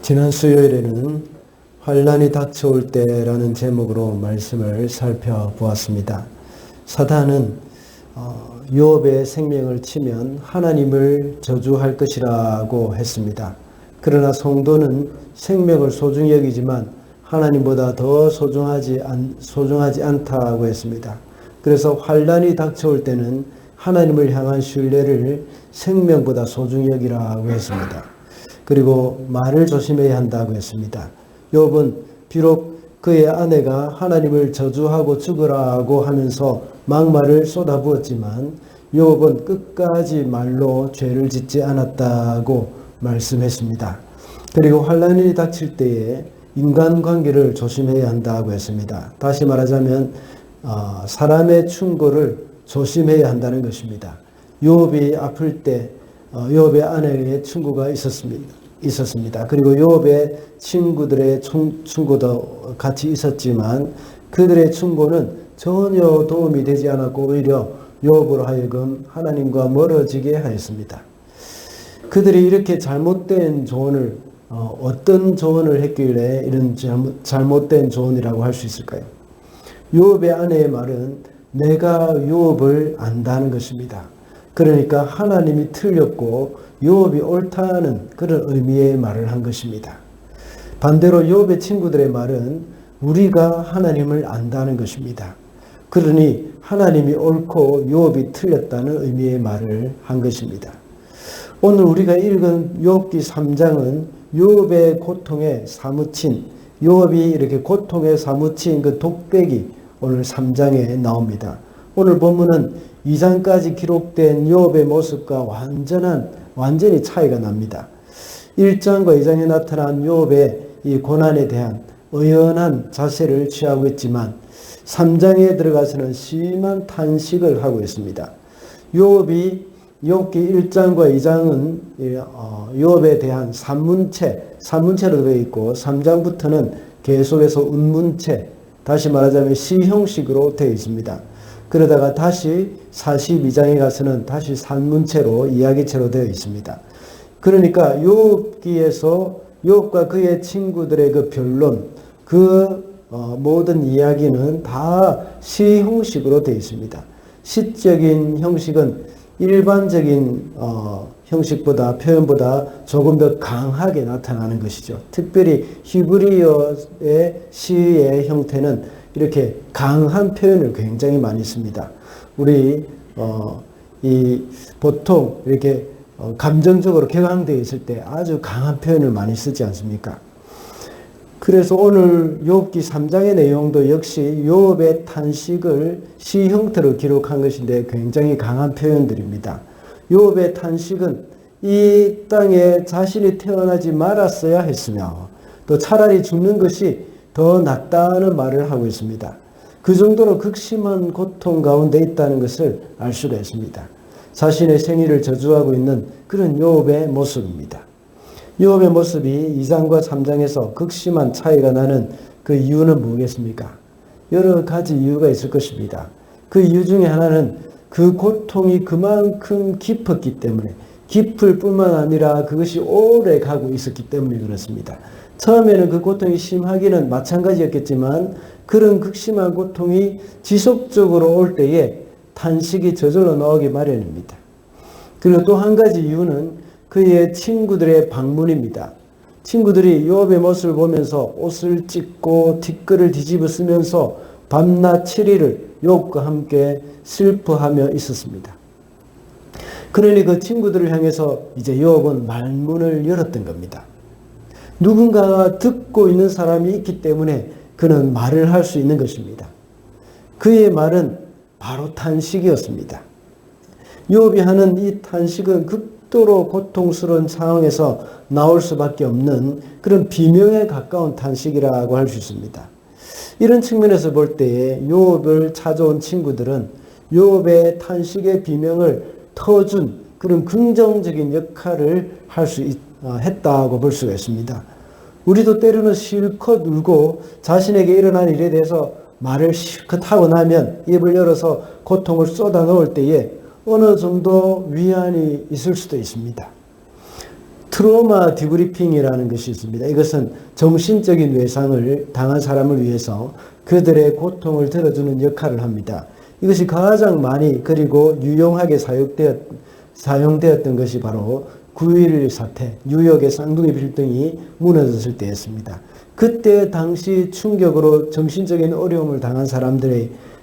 지난 수요일에는 환난이 닥쳐올 때라는 제목으로 말씀을 살펴보았습니다. 사탄은 욥의 생명을 치면 하나님을 저주할 것이라고 했습니다. 그러나 성도는 생명을 소중히 여기지만 하나님보다 더 소중하지 않다고 했습니다. 그래서 환난이 닥쳐올 때는 하나님을 향한 신뢰를 생명보다 소중히 여기라고 했습니다. 그리고 말을 조심해야 한다고 했습니다. 욥은 비록 그의 아내가 하나님을 저주하고 죽으라고 하면서 막말을 쏟아부었지만 욥은 끝까지 말로 죄를 짓지 않았다고 말씀했습니다. 그리고 환난이 닥칠 때에 인간관계를 조심해야 한다고 했습니다. 다시 말하자면 사람의 충고를 조심해야 한다는 것입니다. 욥이 아플 때 욥의 아내의 충고가 있었습니다. 그리고 욥의 친구들의 충고도 같이 있었지만 그들의 충고는 전혀 도움이 되지 않았고 오히려 욥으로 하여금 하나님과 멀어지게 하였습니다. 그들이 이렇게 잘못된 조언을 어떤 조언을 했길래 이런 잘못된 조언이라고 할 수 있을까요? 욥의 아내의 말은 내가 욥을 안다는 것입니다. 그러니까 하나님이 틀렸고 욥이 옳다는 그런 의미의 말을 한 것입니다. 반대로 욥의 친구들의 말은 우리가 하나님을 안다는 것입니다. 그러니 하나님이 옳고 욥이 틀렸다는 의미의 말을 한 것입니다. 오늘 우리가 읽은 욥기 3장은 욥의 고통에 사무친, 욥이 이렇게 고통에 사무친 그 독백이 오늘 3장에 나옵니다. 오늘 본문은 2장까지 기록된 욥의 모습과 완전히 차이가 납니다. 1장과 2장에 나타난 욥의 이 고난에 대한 의연한 자세를 취하고 있지만 3장에 들어가서는 심한 탄식을 하고 있습니다. 욥기 1장과 2장은 욥에 대한 산문체로 되어 있고 3장부터는 계속해서 운문체, 다시 말하자면 시 형식으로 되어 있습니다. 그러다가 다시 42장에 가서는 다시 산문체로 이야기체로 되어 있습니다. 그러니까 욥기에서 욥과 그의 친구들의 그 변론, 모든 이야기는 다 시 형식으로 되어 있습니다. 시적인 형식은 일반적인 표현보다 조금 더 강하게 나타나는 것이죠. 특별히 히브리어의 시의 형태는 이렇게 강한 표현을 굉장히 많이 씁니다. 우리 보통 이렇게 감정적으로 격앙되어 있을 때 아주 강한 표현을 많이 쓰지 않습니까? 그래서 오늘 욥기 3장의 내용도 역시 욥의 탄식을 시 형태로 기록한 것인데 굉장히 강한 표현들입니다. 욥의 탄식은 이 땅에 자신이 태어나지 말았어야 했으며 또 차라리 죽는 것이 더 낫다는 말을 하고 있습니다. 그 정도로 극심한 고통 가운데 있다는 것을 알 수가 있습니다. 자신의 생일을 저주하고 있는 그런 욥의 모습입니다. 욥의 모습이 2장과 3장에서 극심한 차이가 나는 그 이유는 뭐겠습니까? 여러 가지 이유가 있을 것입니다. 그 이유 중에 하나는 그 고통이 그만큼 깊었기 때문에, 깊을 뿐만 아니라 그것이 오래 가고 있었기 때문에 그렇습니다. 처음에는 그 고통이 심하기는 마찬가지였겠지만 그런 극심한 고통이 지속적으로 올 때에 탄식이 저절로 나오기 마련입니다. 그리고 또 한 가지 이유는 그의 친구들의 방문입니다. 친구들이 욥의 모습을 보면서 옷을 찢고 티끌을 뒤집어 쓰면서 밤낮 7일을 욥과 함께 슬퍼하며 있었습니다. 그러니 그 친구들을 향해서 이제 욥은 말문을 열었던 겁니다. 누군가가 듣고 있는 사람이 있기 때문에 그는 말을 할 수 있는 것입니다. 그의 말은 바로 탄식이었습니다. 욥이 하는 이 탄식은 극도로 고통스러운 상황에서 나올 수밖에 없는 그런 비명에 가까운 탄식이라고 할 수 있습니다. 이런 측면에서 볼 때에 욥을 찾아온 친구들은 욥의 탄식의 비명을 터준 그런 긍정적인 역할을 했다고 볼 수가 있습니다. 우리도 때로는 실컷 울고 자신에게 일어난 일에 대해서 말을 실컷 하고 나면 입을 열어서 고통을 쏟아 넣을 때에 어느 정도 위안이 있을 수도 있습니다. 트로마 디브리핑이라는 것이 있습니다. 이것은 정신적인 외상을 당한 사람을 위해서 그들의 고통을 들어주는 역할을 합니다. 이것이 가장 많이 그리고 유용하게 사용되었던 것이 바로 9.11 사태, 뉴욕의 쌍둥이 빌딩이 무너졌을 때였습니다. 그때 당시 충격으로 정신적인 어려움을 당한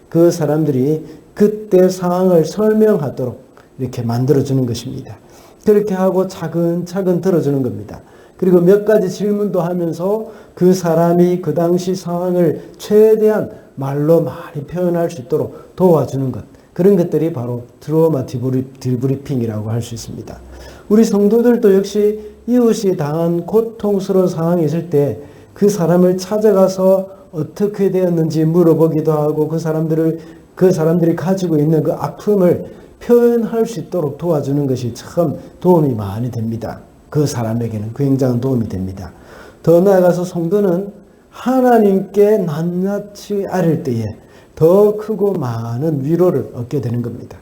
그 사람들이 그때 상황을 설명하도록 이렇게 만들어주는 것입니다. 그렇게 하고 차근차근 들어주는 겁니다. 그리고 몇 가지 질문도 하면서 그 사람이 그 당시 상황을 최대한 말로 많이 표현할 수 있도록 도와주는 것. 그런 것들이 바로 트라우마 디브리핑이라고 할 수 있습니다. 우리 성도들도 역시 이웃이 당한 고통스러운 상황이 있을 때 그 사람을 찾아가서 어떻게 되었는지 물어보기도 하고 그 사람들이 가지고 있는 그 아픔을 표현할 수 있도록 도와주는 것이 참 도움이 많이 됩니다. 그 사람에게는 굉장한 도움이 됩니다. 더 나아가서 성도는 하나님께 낱낱이 아릴 때에 더 크고 많은 위로를 얻게 되는 겁니다.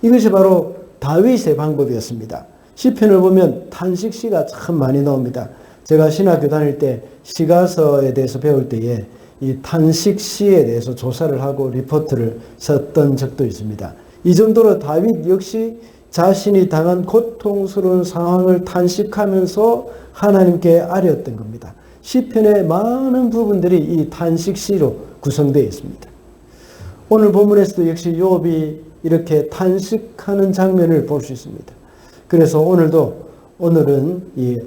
이것이 바로 다윗의 방법이었습니다. 시편을 보면 탄식시가 참 많이 나옵니다. 제가 신학교 다닐 때 시가서에 대해서 배울 때에 이 탄식시에 대해서 조사를 하고 리포트를 썼던 적도 있습니다. 이 정도로 다윗 역시 자신이 당한 고통스러운 상황을 탄식하면서 하나님께 아뢰었던 겁니다. 시편의 많은 부분들이 이 탄식시로 구성되어 있습니다. 오늘 본문에서도 역시 욥이 이렇게 탄식하는 장면을 볼 수 있습니다. 그래서 오늘은 이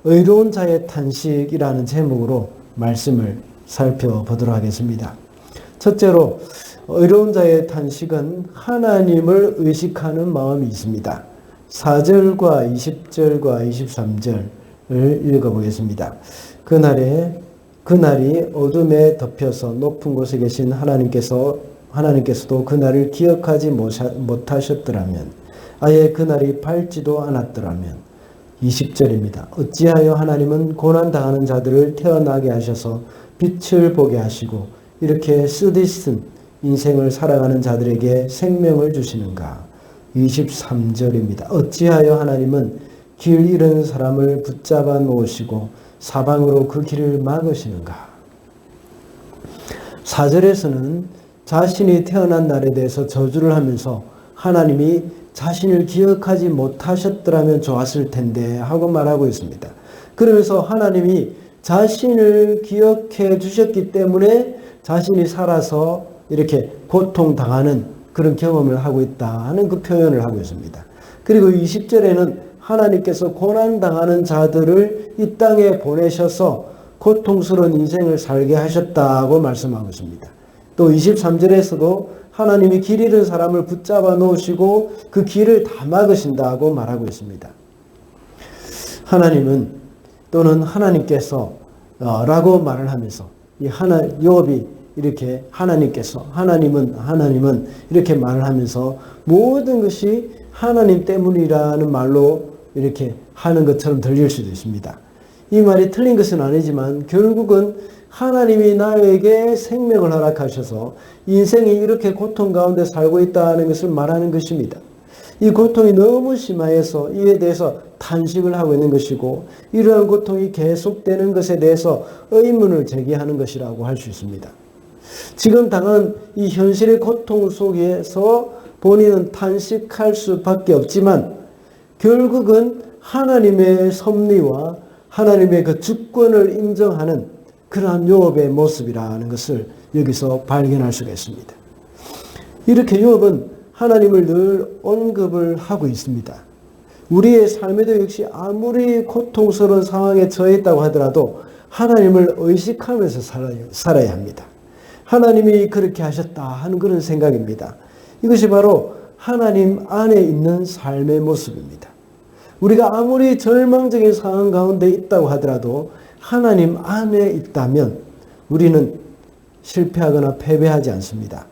의로운 자의 탄식이라는 제목으로 말씀을 살펴보도록 하겠습니다. 첫째로 의로운 자의 탄식은 하나님을 의식하는 마음이 있습니다. 4절과 20절과 23절을 읽어보겠습니다. 그날이 어둠에 덮여서 높은 곳에 계신 하나님께서도 그날을 기억하지 못하셨더라면, 아예 그날이 밝지도 않았더라면. 20절입니다. 어찌하여 하나님은 고난당하는 자들을 태어나게 하셔서 빛을 보게 하시고 이렇게 쓰디쓴 인생을 살아가는 자들에게 생명을 주시는가. 23절입니다. 어찌하여 하나님은 길 잃은 사람을 붙잡아 놓으시고 사방으로 그 길을 막으시는가. 4절에서는 자신이 태어난 날에 대해서 저주를 하면서 하나님이 자신을 기억하지 못하셨더라면 좋았을 텐데 하고 말하고 있습니다. 그러면서 하나님이 자신을 기억해 주셨기 때문에 자신이 살아서 이렇게 고통당하는 그런 경험을 하고 있다 하는 그 표현을 하고 있습니다. 그리고 20절에는 하나님께서 고난당하는 자들을 이 땅에 보내셔서 고통스러운 인생을 살게 하셨다고 말씀하고 있습니다. 또 23절에서도 하나님이 길 잃은 사람을 붙잡아 놓으시고 그 길을 다 막으신다고 말하고 있습니다. 하나님은 또는 하나님께서 라고 말을 하면서 욥이 이렇게 하나님은 이렇게 말을 하면서 모든 것이 하나님 때문이라는 말로 이렇게 하는 것처럼 들릴 수도 있습니다. 이 말이 틀린 것은 아니지만 결국은 하나님이 나에게 생명을 허락하셔서 인생이 이렇게 고통 가운데 살고 있다는 것을 말하는 것입니다. 이 고통이 너무 심해서 이에 대해서 탄식을 하고 있는 것이고 이러한 고통이 계속되는 것에 대해서 의문을 제기하는 것이라고 할 수 있습니다. 지금 당한 이 현실의 고통 속에서 본인은 탄식할 수밖에 없지만 결국은 하나님의 섭리와 하나님의 그 주권을 인정하는 그러한 욥의 모습이라는 것을 여기서 발견할 수가 있습니다. 이렇게 욥은 하나님을 늘 언급을 하고 있습니다. 우리의 삶에도 역시 아무리 고통스러운 상황에 처해 있다고 하더라도 하나님을 의식하면서 살아야 합니다. 하나님이 그렇게 하셨다 하는 그런 생각입니다. 이것이 바로 하나님 안에 있는 삶의 모습입니다. 우리가 아무리 절망적인 상황 가운데 있다고 하더라도 하나님 안에 있다면 우리는 실패하거나 패배하지 않습니다.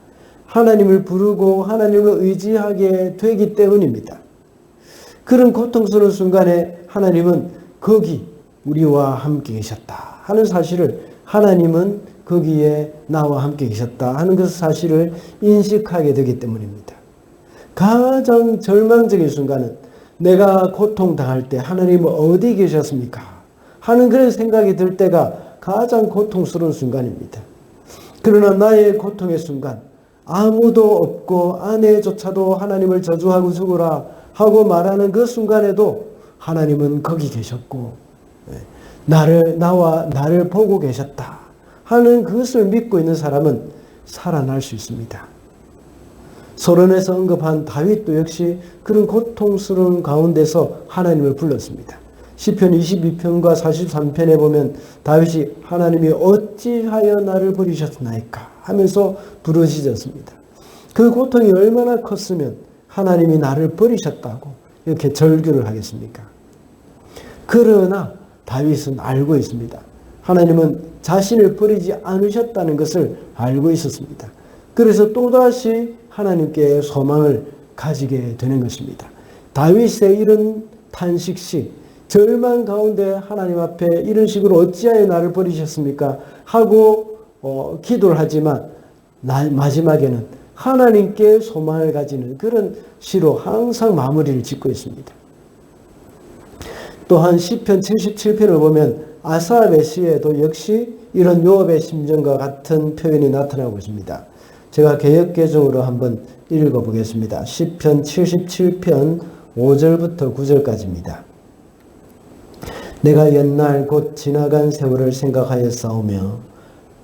하나님을 부르고 하나님을 의지하게 되기 때문입니다. 그런 고통스러운 순간에 하나님은 거기 우리와 함께 계셨다 하는 사실을, 하나님은 거기에 나와 함께 계셨다 하는 그 사실을 인식하게 되기 때문입니다. 가장 절망적인 순간은 내가 고통당할 때 하나님은 어디 계셨습니까? 하는 그런 생각이 들 때가 가장 고통스러운 순간입니다. 그러나 나의 고통의 순간, 아무도 없고 아내조차도 하나님을 저주하고 죽으라 하고 말하는 그 순간에도 하나님은 거기 계셨고 나를 보고 계셨다 하는 그것을 믿고 있는 사람은 살아날 수 있습니다. 서론에서 언급한 다윗도 역시 그런 고통스러운 가운데서 하나님을 불렀습니다. 시편 22편과 43편에 보면 다윗이 하나님이 어찌하여 나를 버리셨나이까 하면서 부르짖었습니다. 그 고통이 얼마나 컸으면 하나님이 나를 버리셨다고 이렇게 절규를 하겠습니까? 그러나 다윗은 알고 있습니다. 하나님은 자신을 버리지 않으셨다는 것을 알고 있었습니다. 그래서 또다시 하나님께 소망을 가지게 되는 것입니다. 다윗의 이런 탄식시, 절망 가운데 하나님 앞에 이런 식으로 어찌하여 나를 버리셨습니까? 하고 기도를 하지만 마지막에는 하나님께 소망을 가지는 그런 시로 항상 마무리를 짓고 있습니다. 또한 시편 77편을 보면 아사프의 시에도 역시 이런 요압의 심정과 같은 표현이 나타나고 있습니다. 제가 개역개정으로 한번 읽어보겠습니다. 시편 77편 5절부터 9절까지입니다. 내가 옛날 곧 지나간 세월을 생각하여 싸우며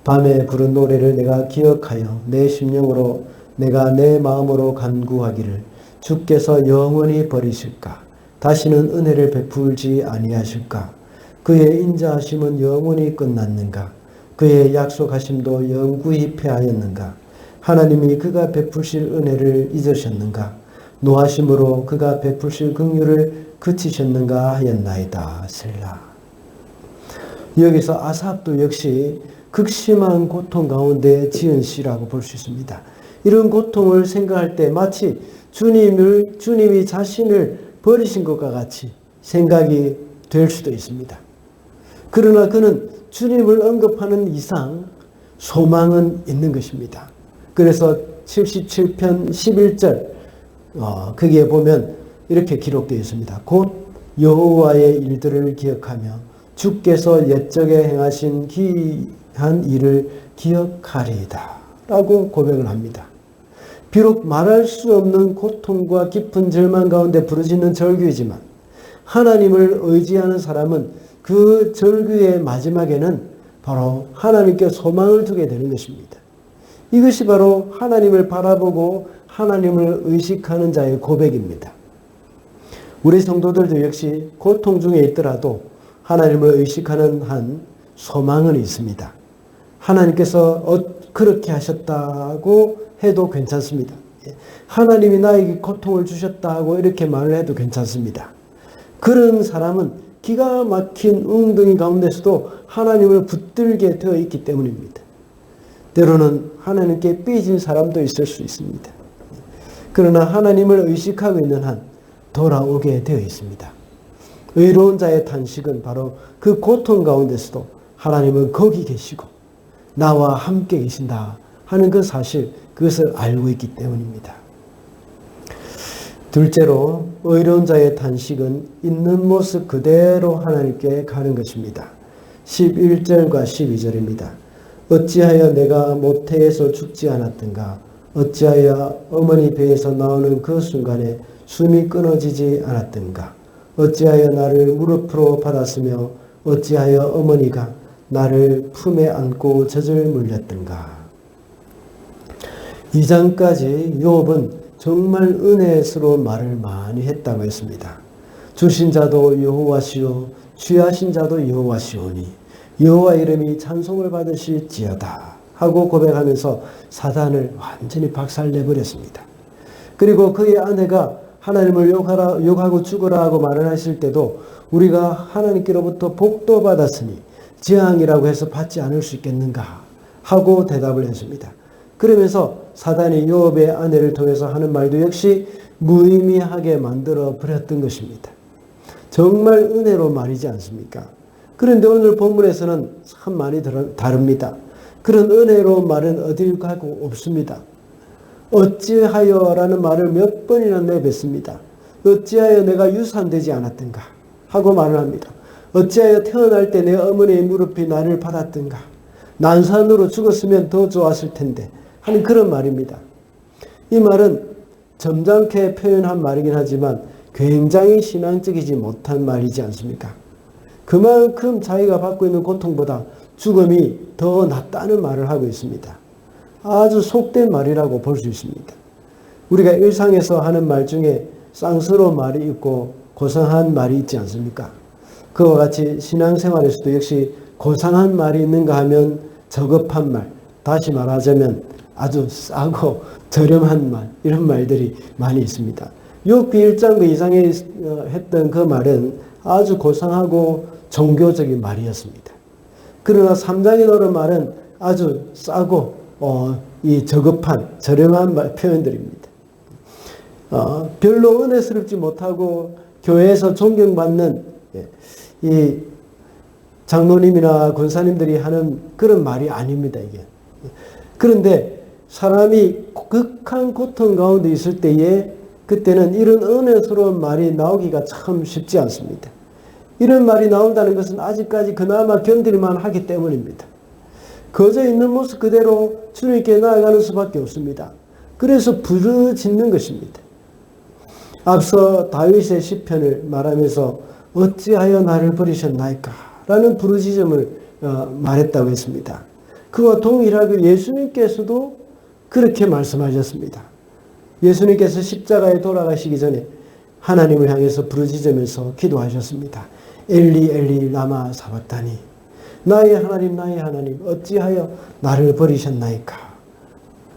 밤에 부른 노래를 내가 기억하여 내 심령으로 내가 내 마음으로 간구하기를 주께서 영원히 버리실까? 다시는 은혜를 베풀지 아니하실까? 그의 인자하심은 영원히 끝났는가? 그의 약속하심도 영구히 패하였는가? 하나님이 그가 베푸실 은혜를 잊으셨는가? 노하심으로 그가 베푸실 긍휼을 그치셨는가 하였나이다. 셀라. 여기서 아삽도 역시 극심한 고통 가운데 지은 시라고 볼 수 있습니다. 이런 고통을 생각할 때 마치 주님이 자신을 버리신 것과 같이 생각이 될 수도 있습니다. 그러나 그는 주님을 언급하는 이상 소망은 있는 것입니다. 그래서 77편 11절 거기에 보면 이렇게 기록되어 있습니다. 곧 여호와의 일들을 기억하며 주께서 옛적에 행하신 기이한 일을 기억하리이다 라고 고백을 합니다. 비록 말할 수 없는 고통과 깊은 절망 가운데 부르짖는 절규이지만 하나님을 의지하는 사람은 그 절규의 마지막에는 바로 하나님께 소망을 두게 되는 것입니다. 이것이 바로 하나님을 바라보고 하나님을 의식하는 자의 고백입니다. 우리 성도들도 역시 고통 중에 있더라도 하나님을 의식하는 한 소망은 있습니다. 하나님께서 그렇게 하셨다고 해도 괜찮습니다. 하나님이 나에게 고통을 주셨다고 이렇게 말을 해도 괜찮습니다. 그런 사람은 기가 막힌 웅덩이 가운데서도 하나님을 붙들게 되어 있기 때문입니다. 때로는 하나님께 삐진 사람도 있을 수 있습니다. 그러나 하나님을 의식하고 있는 한 돌아오게 되어 있습니다. 의로운 자의 탄식은 바로 그 고통 가운데서도 하나님은 거기 계시고 나와 함께 계신다 하는 그 사실, 그것을 알고 있기 때문입니다. 둘째로 의로운 자의 탄식은 있는 모습 그대로 하나님께 가는 것입니다. 11절과 12절입니다. 어찌하여 내가 모태에서 죽지 않았던가? 어찌하여 어머니 배에서 나오는 그 순간에 숨이 끊어지지 않았던가? 어찌하여 나를 무릎으로 받았으며 어찌하여 어머니가 나를 품에 안고 젖을 물렸던가? 2장까지 욥은 정말 은혜스러운 말을 많이 했다고 했습니다. 주신 자도 여호와시오 취하신 자도 여호와시오니 여호와 이름이 찬송을 받으실지어다 하고 고백하면서 사단을 완전히 박살내버렸습니다. 그리고 그의 아내가 하나님을 욕하고 죽으라 하고 말을 했을 때도 우리가 하나님께로부터 복도 받았으니 재앙이라고 해서 받지 않을 수 있겠는가 하고 대답을 했습니다. 그러면서 사단이 욥의 아내를 통해서 하는 말도 역시 무의미하게 만들어 버렸던 것입니다. 정말 은혜로 말이지 않습니까? 그런데 오늘 본문에서는 참 많이 다릅니다. 그런 은혜로운 말은 어딜 가고 없습니다. 어찌하여 라는 말을 몇 번이나 내뱉습니다. 어찌하여 내가 유산되지 않았던가 하고 말을 합니다. 어찌하여 태어날 때 내 어머니의 무릎이 나를 받았던가. 난산으로 죽었으면 더 좋았을 텐데 하는 그런 말입니다. 이 말은 점잖게 표현한 말이긴 하지만 굉장히 신앙적이지 못한 말이지 않습니까? 그만큼 자기가 받고 있는 고통보다 죽음이 더 낫다는 말을 하고 있습니다. 아주 속된 말이라고 볼 수 있습니다. 우리가 일상에서 하는 말 중에 쌍스러운 말이 있고 고상한 말이 있지 않습니까? 그와 같이 신앙생활에서도 역시 고상한 말이 있는가 하면 저급한 말, 다시 말하자면 아주 싸고 저렴한 말, 이런 말들이 많이 있습니다. 욥기 1장 그 2장에 했던 그 말은 아주 고상하고 종교적인 말이었습니다. 그러나 3장에 나오는 말은 아주 싸고 이 저급한 저렴한 표현들입니다. 별로 은혜스럽지 못하고 교회에서 존경받는 이 장로님이나 권사님들이 하는 그런 말이 아닙니다, 이게. 그런데 사람이 극한 고통 가운데 있을 때에 그때는 이런 은혜스러운 말이 나오기가 참 쉽지 않습니다. 이런 말이 나온다는 것은 아직까지 그나마 견딜만 하기 때문입니다. 거저 있는 모습 그대로 주님께 나아가는 수밖에 없습니다. 그래서 부르짖는 것입니다. 앞서 다윗의 시편을 말하면서 어찌하여 나를 버리셨나이까 라는 부르짖음을 말했다고 했습니다. 그와 동일하게 예수님께서도 그렇게 말씀하셨습니다. 예수님께서 십자가에 돌아가시기 전에 하나님을 향해서 부르짖으면서 기도하셨습니다. 엘리 엘리 라마 사박다니 나의 하나님 어찌하여 나를 버리셨나이까.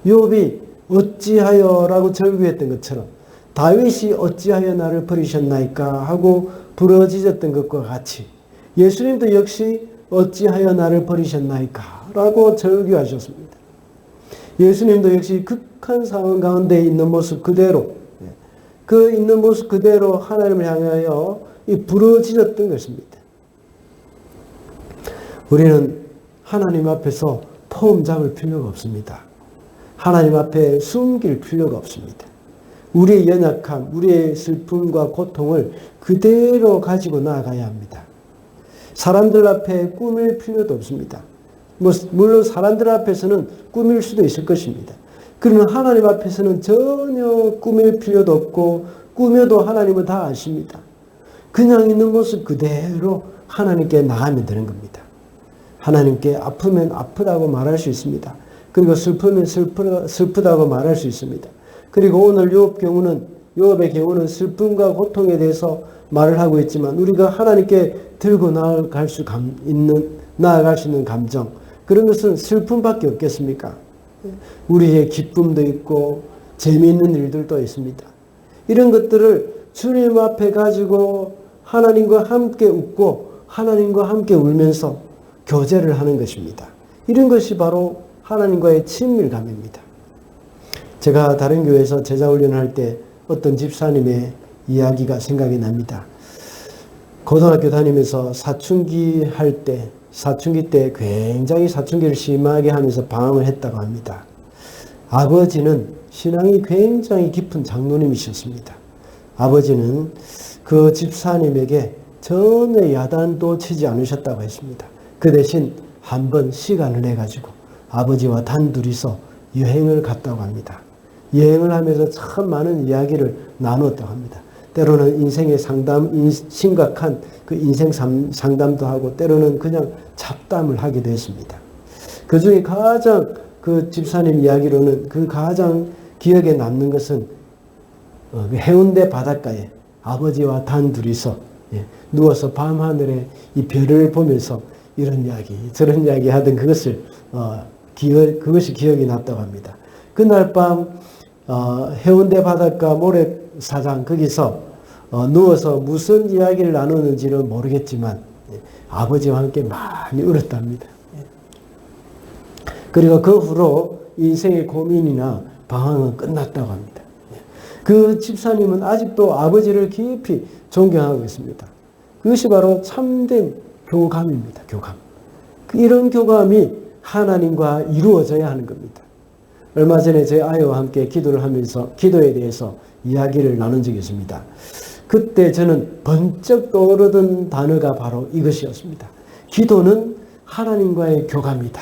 욥이 어찌하여 라고 절규했던 것처럼 다윗이 어찌하여 나를 버리셨나이까 하고 부르짖었던 것과 같이 예수님도 역시 어찌하여 나를 버리셨나이까 라고 절규하셨습니다. 예수님도 역시 극한 상황 가운데 있는 모습 그대로 그 있는 모습 그대로 하나님을 향하여 부르짖었던 것입니다. 우리는 하나님 앞에서 폼 잡을 필요가 없습니다. 하나님 앞에 숨길 필요가 없습니다. 우리의 연약함, 우리의 슬픔과 고통을 그대로 가지고 나아가야 합니다. 사람들 앞에 꾸밀 필요도 없습니다. 물론 사람들 앞에서는 꾸밀 수도 있을 것입니다. 그러나 하나님 앞에서는 전혀 꾸밀 필요도 없고 꾸며도 하나님은 다 아십니다. 그냥 있는 모습 그대로 하나님께 나가면 되는 겁니다. 하나님께 아프면 아프다고 말할 수 있습니다. 그리고 슬프면 슬프다고 말할 수 있습니다. 그리고 오늘 욥의 경우는 슬픔과 고통에 대해서 말을 하고 있지만 우리가 하나님께 들고 나아갈 수 있는 감정, 그런 것은 슬픔밖에 없겠습니까? 우리의 기쁨도 있고 재미있는 일들도 있습니다. 이런 것들을 주님 앞에 가지고 하나님과 함께 웃고 하나님과 함께 울면서 교제를 하는 것입니다. 이런 것이 바로 하나님과의 친밀감입니다. 제가 다른 교회에서 제자훈련을 할 때 어떤 집사님의 이야기가 생각이 납니다. 고등학교 다니면서 사춘기 때 굉장히 사춘기를 심하게 하면서 방황을 했다고 합니다. 아버지는 신앙이 굉장히 깊은 장로님이셨습니다. 아버지는 그 집사님에게 전혀 야단도 치지 않으셨다고 했습니다. 그 대신 한번 시간을 내가지고 아버지와 단둘이서 여행을 갔다고 합니다. 여행을 하면서 참 많은 이야기를 나누었다고 합니다. 때로는 인생의 심각한 그 인생 상담도 하고 때로는 그냥 잡담을 하기도 했습니다. 그 중에 가장 그 집사님 이야기로는 그 가장 기억에 남는 것은 해운대 바닷가에 아버지와 단둘이서 누워서 밤하늘에 이 별을 보면서 이런 이야기 저런 이야기 하던 그것이 기억이 났다고 합니다. 그날 밤 해운대 바닷가 모래사장 거기서 누워서 무슨 이야기를 나누는지는 모르겠지만 아버지와 함께 많이 울었답니다. 그리고 그 후로 인생의 고민이나 방황은 끝났다고 합니다. 그 집사님은 아직도 아버지를 깊이 존경하고 있습니다. 그것이 바로 참된 교감입니다. 교감. 이런 교감이 하나님과 이루어져야 하는 겁니다. 얼마 전에 제 아이와 함께 기도를 하면서 기도에 대해서 이야기를 나눈 적이 있습니다. 그때 저는 번쩍 떠오르던 단어가 바로 이것이었습니다. 기도는 하나님과의 교감이다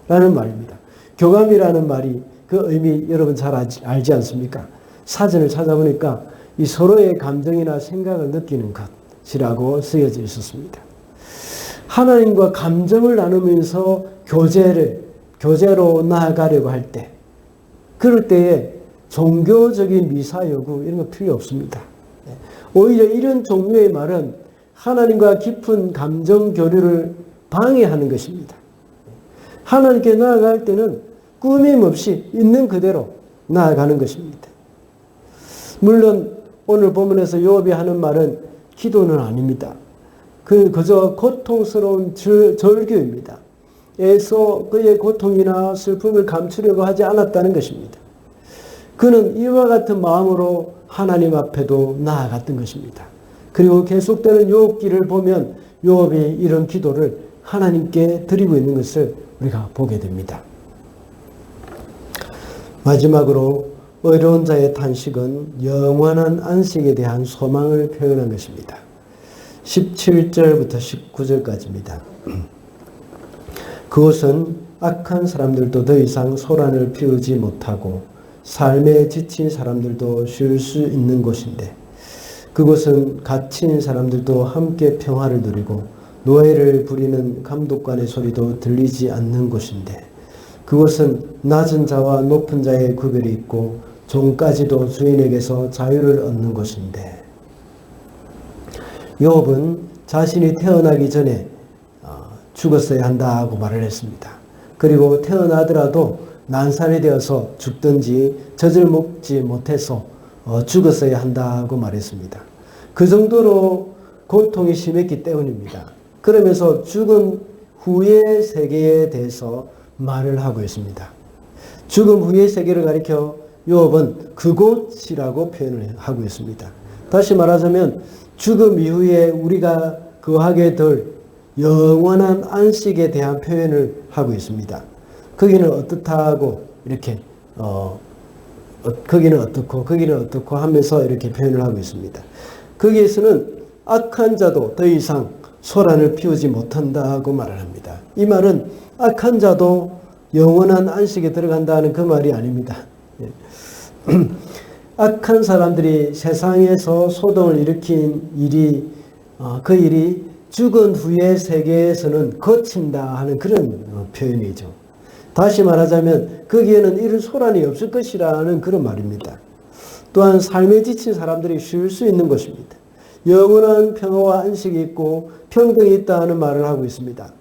라는 말입니다. 교감이라는 말이 그 의미 여러분 잘 알지 않습니까? 사전을 찾아보니까 이 서로의 감정이나 생각을 느끼는 것이라고 쓰여져 있었습니다. 하나님과 감정을 나누면서 교제로 나아가려고 할 때, 그럴 때에 종교적인 미사 요구 이런 거 필요 없습니다. 오히려 이런 종류의 말은 하나님과 깊은 감정 교류를 방해하는 것입니다. 하나님께 나아갈 때는 꾸밈 없이 있는 그대로 나아가는 것입니다. 물론 오늘 본문에서 요압이 하는 말은 기도는 아닙니다. 그저 고통스러운 절규입니다. 에서 그의 고통이나 슬픔을 감추려고 하지 않았다는 것입니다. 그는 이와 같은 마음으로 하나님 앞에도 나아갔던 것입니다. 그리고 계속되는 요압기를 보면 요압이 이런 기도를 하나님께 드리고 있는 것을 우리가 보게 됩니다. 마지막으로 의로운 자의 탄식은 영원한 안식에 대한 소망을 표현한 것입니다. 17절부터 19절까지입니다. 그곳은 악한 사람들도 더 이상 소란을 피우지 못하고 삶에 지친 사람들도 쉴 수 있는 곳인데, 그곳은 갇힌 사람들도 함께 평화를 누리고 노예를 부리는 감독관의 소리도 들리지 않는 곳인데, 그곳은 낮은 자와 높은 자의 구별이 있고 종까지도 주인에게서 자유를 얻는 곳인데, 요압은 자신이 태어나기 전에 죽었어야 한다고 말을 했습니다. 그리고 태어나더라도 난살이 되어서 죽든지 젖을 먹지 못해서 죽었어야 한다고 말했습니다. 그 정도로 고통이 심했기 때문입니다. 그러면서 죽음 후의 세계에 대해서 말을 하고 있습니다. 죽음 후의 세계를 가리켜 요압은 그곳이라고 표현을 하고 있습니다. 다시 말하자면 죽음 이후에 우리가 거하게 될 영원한 안식에 대한 표현을 하고 있습니다. 거기는 어떻다고 이렇게 거기는 어떻고 거기는 어떻고 하면서 이렇게 표현을 하고 있습니다. 거기에서는 악한 자도 더 이상 소란을 피우지 못한다고 말을 합니다. 이 말은 악한 자도 영원한 안식에 들어간다는 그 말이 아닙니다. 악한 사람들이 세상에서 소동을 일으킨 일이 그 일이 죽은 후의 세계에서는 거친다 하는 그런 표현이죠. 다시 말하자면 거기에는 이런 소란이 없을 것이라는 그런 말입니다. 또한 삶에 지친 사람들이 쉴 수 있는 곳입니다. 영원한 평화와 안식이 있고 평등이 있다는 말을 하고 있습니다.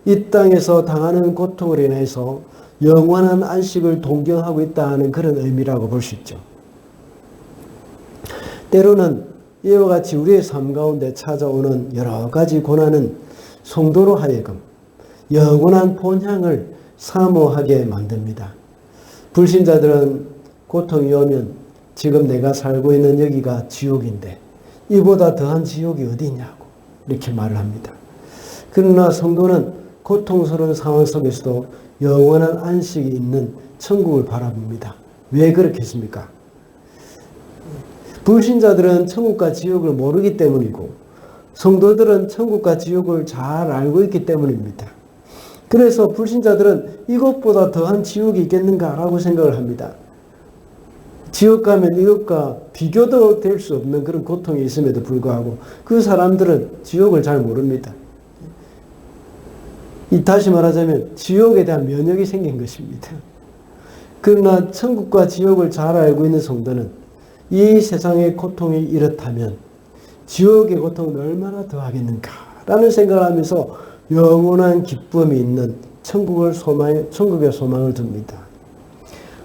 이 땅에서 당하는 고통으로 인해서 영원한 안식을 동경하고 있다는 그런 의미라고 볼 수 있죠. 때로는 이와 같이 우리의 삶 가운데 찾아오는 여러 가지 고난은 성도로 하여금 영원한 본향을 사모하게 만듭니다. 불신자들은 고통이 오면 지금 내가 살고 있는 여기가 지옥인데 이보다 더한 지옥이 어디 있냐고 이렇게 말을 합니다. 그러나 성도는 고통스러운 상황 속에서도 영원한 안식이 있는 천국을 바라봅니다. 왜 그렇겠습니까? 불신자들은 천국과 지옥을 모르기 때문이고 성도들은 천국과 지옥을 잘 알고 있기 때문입니다. 그래서 불신자들은 이것보다 더한 지옥이 있겠는가라고 생각을 합니다. 지옥 가면 이것과 비교도 될 수 없는 그런 고통이 있음에도 불구하고 그 사람들은 지옥을 잘 모릅니다. 다시 말하자면 지옥에 대한 면역이 생긴 것입니다. 그러나 천국과 지옥을 잘 알고 있는 성도는 이 세상의 고통이 이렇다면 지옥의 고통은 얼마나 더하겠는가라는 생각을 하면서 영원한 기쁨이 있는 천국의 소망을 둡니다.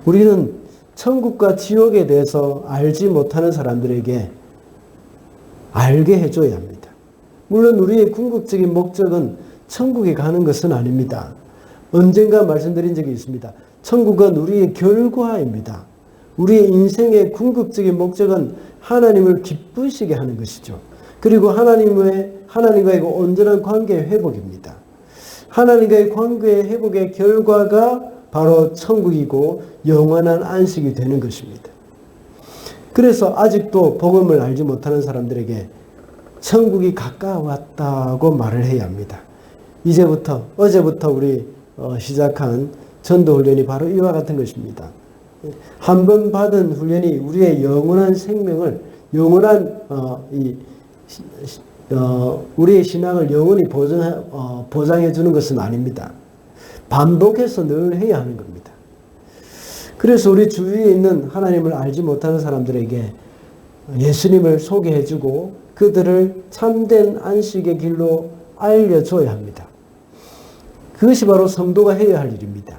우리는 천국과 지옥에 대해서 알지 못하는 사람들에게 알게 해줘야 합니다. 물론 우리의 궁극적인 목적은 천국에 가는 것은 아닙니다. 언젠가 말씀드린 적이 있습니다. 천국은 우리의 결과입니다. 우리의 인생의 궁극적인 목적은 하나님을 기쁘시게 하는 것이죠. 그리고 하나님과의 온전한 관계의 회복입니다. 하나님과의 관계의 회복의 결과가 바로 천국이고 영원한 안식이 되는 것입니다. 그래서 아직도 복음을 알지 못하는 사람들에게 천국이 가까웠다고 말을 해야 합니다. 어제부터 우리 시작한 전도훈련이 바로 이와 같은 것입니다. 한 번 받은 훈련이 우리의 영원한 생명을, 우리의 신앙을 영원히 보장해 주는 것은 아닙니다. 반복해서 늘 해야 하는 겁니다. 그래서 우리 주위에 있는 하나님을 알지 못하는 사람들에게 예수님을 소개해 주고 그들을 참된 안식의 길로 알려줘야 합니다. 그것이 바로 성도가 해야 할 일입니다.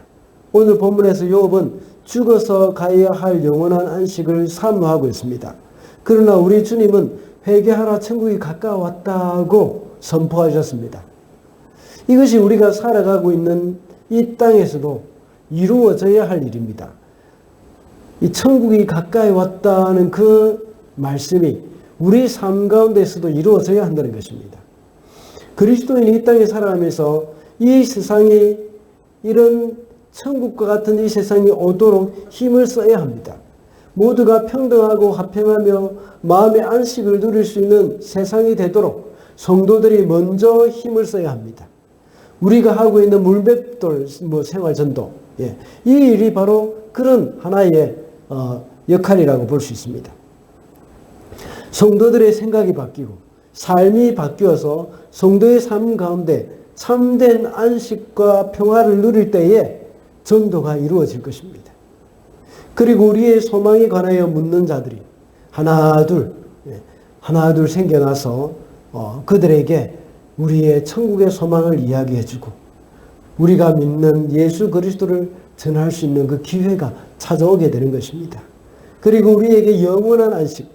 오늘 본문에서 욥은 죽어서 가야 할 영원한 안식을 사모하고 있습니다. 그러나 우리 주님은 회개하라, 천국이 가까웠다고 선포하셨습니다. 이것이 우리가 살아가고 있는 이 땅에서도 이루어져야 할 일입니다. 이 천국이 가까이 왔다는 그 말씀이 우리 삶 가운데서도 이루어져야 한다는 것입니다. 그리스도인이 이 땅에 살아가면서 이 세상이, 이런 천국과 같은 이 세상이 오도록 힘을 써야 합니다. 모두가 평등하고 화평하며 마음의 안식을 누릴 수 있는 세상이 되도록 성도들이 먼저 힘을 써야 합니다. 우리가 하고 있는 물맷돌 생활전도, 이 일이 바로 그런 하나의 역할이라고 볼 수 있습니다. 성도들의 생각이 바뀌고 삶이 바뀌어서 성도의 삶 가운데 참된 안식과 평화를 누릴 때에 전도가 이루어질 것입니다. 그리고 우리의 소망에 관하여 묻는 자들이 하나둘 생겨나서 그들에게 우리의 천국의 소망을 이야기해주고 우리가 믿는 예수 그리스도를 전할 수 있는 그 기회가 찾아오게 되는 것입니다. 그리고 우리에게 영원한 안식,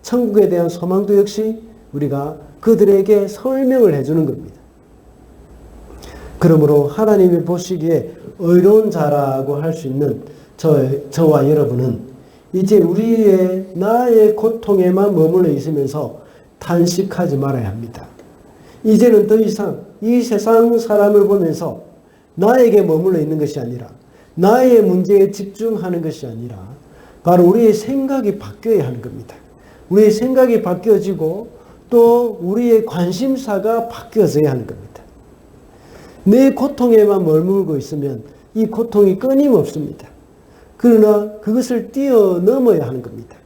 천국에 대한 소망도 역시 우리가 그들에게 설명을 해주는 겁니다. 그러므로 하나님이 보시기에 의로운 자라고 할 수 있는 저와 여러분은 이제 나의 고통에만 머물러 있으면서 탄식하지 말아야 합니다. 이제는 더 이상 이 세상 사람을 보면서 나에게 머물러 있는 것이 아니라 나의 문제에 집중하는 것이 아니라 바로 우리의 생각이 바뀌어야 하는 겁니다. 우리의 생각이 바뀌어지고 또 우리의 관심사가 바뀌어져야 하는 겁니다. 내 고통에만 머물고 있으면 이 고통이 끊임없습니다. 그러나 그것을 뛰어넘어야 하는 겁니다.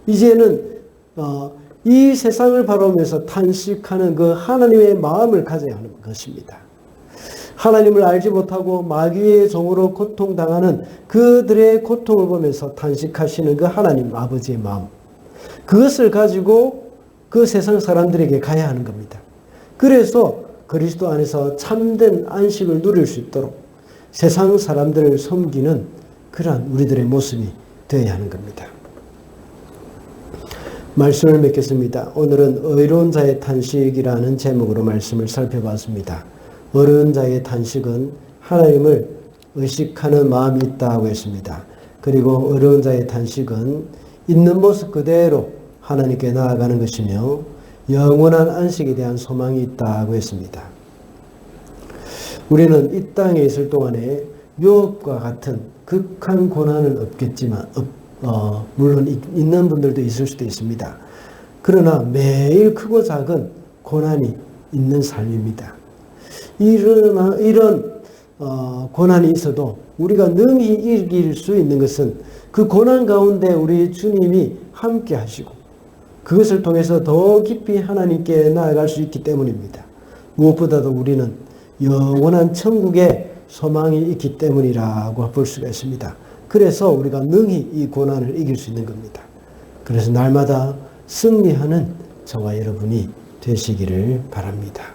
이제는 이 세상을 바라보면서 탄식하는 그 하나님의 마음을 가져야 하는 것입니다. 하나님을 알지 못하고 마귀의 종으로 고통당하는 그들의 고통을 보면서 탄식하시는 그 하나님 아버지의 마음, 그것을 가지고 그 세상 사람들에게 가야 하는 겁니다. 그래서 그리스도 안에서 참된 안식을 누릴 수 있도록 세상 사람들을 섬기는 그러한 우리들의 모습이 되어야 하는 겁니다. 말씀을 맺겠습니다. 오늘은 의로운 자의 탄식이라는 제목으로 말씀을 살펴봤습니다. 의로운 자의 탄식은 하나님을 의식하는 마음이 있다고 했습니다. 그리고 의로운 자의 탄식은 있는 모습 그대로 하나님께 나아가는 것이며 영원한 안식에 대한 소망이 있다고 했습니다. 우리는 이 땅에 있을 동안에 욥과 같은 극한 고난은 없겠지만 물론 있는 분들도 있을 수도 있습니다. 그러나 매일 크고 작은 고난이 있는 삶입니다. 이런 고난이 있어도 우리가 능히 이길 수 있는 것은 그 고난 가운데 우리 주님이 함께 하시고 그것을 통해서 더 깊이 하나님께 나아갈 수 있기 때문입니다. 무엇보다도 우리는 영원한 천국에 소망이 있기 때문이라고 볼 수가 있습니다. 그래서 우리가 능히 이 고난을 이길 수 있는 겁니다. 그래서 날마다 승리하는 저와 여러분이 되시기를 바랍니다.